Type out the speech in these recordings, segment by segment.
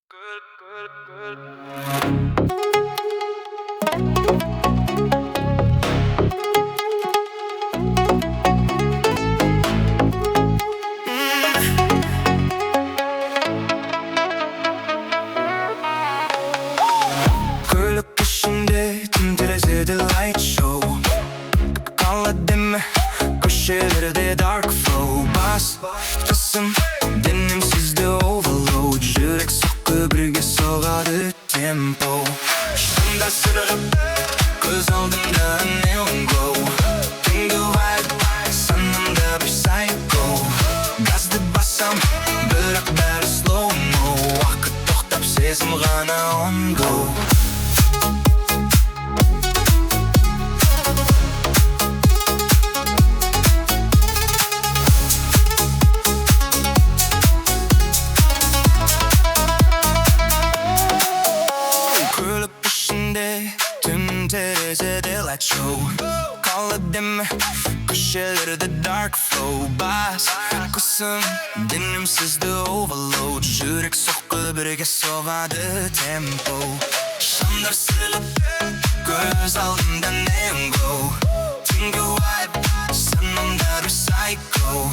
Көлік ішінде терезеде лайт шоу. Қала демі көшелерде dark flow. Қысым, денем, сезді overload. Жүрек, соққы, бірге соғады темпо. Шамдар сырғып, көз алдымда neon glow. Түнгі vibe, санамда бір psycho. Газды басам, бірақ бәрі slow mo. Уақыт тоқтап, сезім ғана on go. Көлік ішінде терезеде light show. Қала демі көшелерде dark flow. Қысым, денем, сезді overload. Жүрек, соққы, бірге соғады темпо. Шамдар сырғып, көз алдымда neon glow. Түнгі vibe, санамда бір psycho.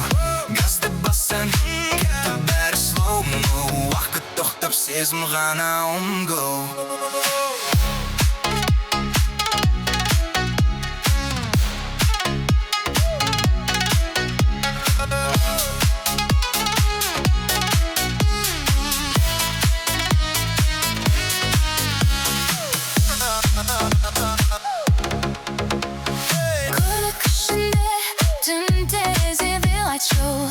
Газды басам, кетті, бәрі slow mo. Уақыт тоқтап, сезім ғана on go. Көлік ішінде терезеде light show.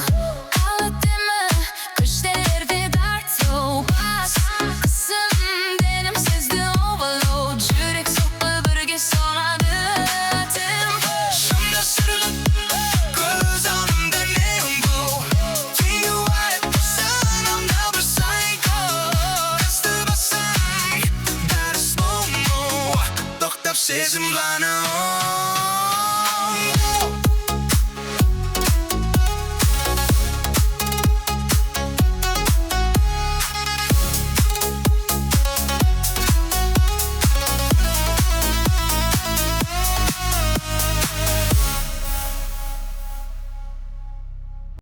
Қала демі көшелерде dark flow. Қысым, денем, сезді overload. Жүрек, соққы, бірге соғады темпо. Шамдар сырғып, көз алдымда neon glow. Түнгі vibe, санамда бір psycho. Газды басам, кетті, бәрі slow mo. Уақыт тоқтап, сезім ғана on